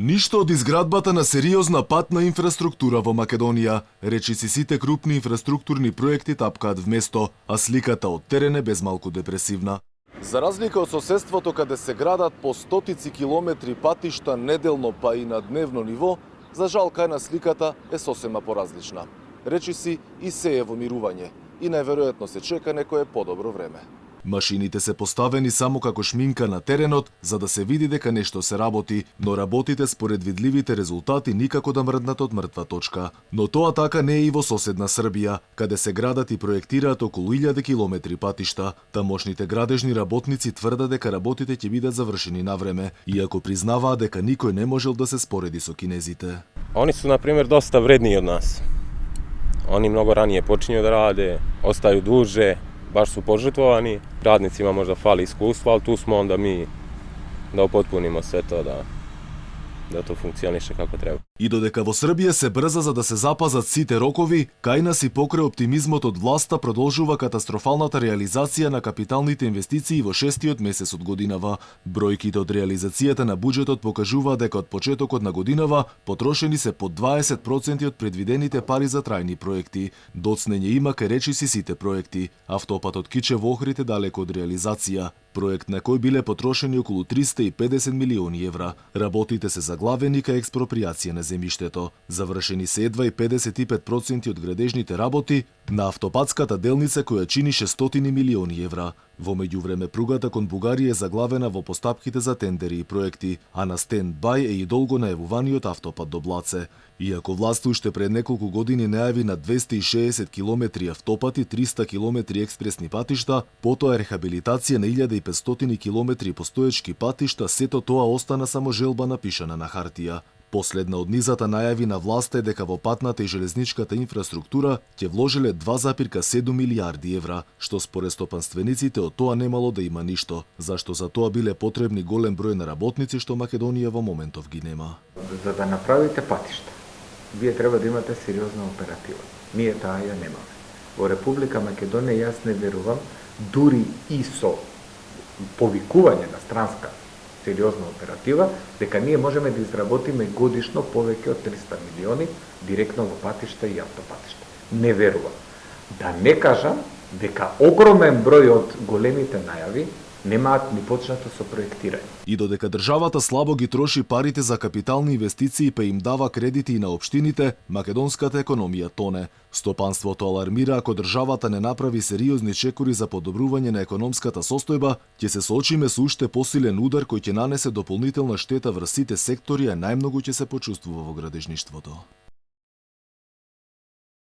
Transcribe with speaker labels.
Speaker 1: Ништо од изградбата на сериозна патна инфраструктура во Македонија, речиси сите крупни инфраструктурни проекти тапкаат вместо, а сликата од терен е безмалку депресивна. За разлика од соседството каде се градат по стотици километри патишта неделно па и на дневно ниво, за жал кај на сликата е сосема поразлична. Речиси и се е во мирување и најверојатно се чека некое подобро време. Машините се поставени само како шминка на теренот за да се види дека нешто се работи, но работите според видливите резултати никако да мрднат од мртва точка. Но тоа така не е и во соседна Србија, каде се градат и проектираат околу 1000 километри патишта. Тамошните градежни работници тврдат дека работите ќе бидат завршени на време, иако признаваат дека никој не можел да се спореди со кинезите.
Speaker 2: Они su, na primjer, dosta vredniji od nas. Oni mnogo ranije počinju da rade, ostaju duže, baš su požrtvovani. Radnicima možda fali iskustva, ali tu smo onda mi da upotpunimo sve to, da to funkcioniše kako treba.
Speaker 1: И додека во Србија се брза за да се запазат сите рокови, кај нас и покрај оптимизмот од власта продолжува катастрофалната реализација на капиталните инвестиции во шестиот месец од годинава. Бројките од реализацијата на буџетот покажуваат дека од почетокот на годинава потрошени се под 20% од предвидените пари за трајни проекти. Доцнење има кај речиси сите проекти. Автопатот Кичево-Охрид далеко од реализација. Проект на кој биле потрошени околу 350 милиони евра. Работите се заглавени кај експроприација на земјиштето. Завршени се едва и 55% од градежните работи на автопатската делница која чини 600 милиони евра. Во меѓувреме пругата кон Бугарија е заглавена во постапките за тендери и проекти, а на стенд-бај е и долго најавуваниот автопат до Блаце. Иако власта уште пред неколку години најави на 260 километри автопати, 300 километри експресни патишта, потоа рехабилитација на 1500 километри постоечки патишта, сето тоа остана само желба напишана на хартија. Последна од низата најави на власта е дека во патната и железничката инфраструктура ќе вложеле 2,7 милиарди евра, што според стопанствениците од тоа немало да има ништо, зашто за тоа биле потребни голем број на работници што Македонија во моментов ги нема.
Speaker 3: За да направите патишта, вие треба да имате сериозна оператива. Ние таа ја немаме. Во Република Македонија јас не верувам, дури и со повикување на странска сериозна оператива, дека ние можеме да изработиме годишно повеќе од 300 милиони директно во патишта и автопатишта. Не верувам. Да не кажам дека огромен број од големите најави немаат ни почнато со проектирање.
Speaker 1: И додека државата слабо ги троши парите за капитални инвестиции па им дава кредити и на општините, македонската економија тоне. Стопанството алармира ако државата не направи сериозни чекори за подобрување на економската состојба, ќе се соочиме со уште посилен удар кој ќе нанесе дополнителна штета врз сите сектори, а најмногу ќе се почувствува во градежништвото.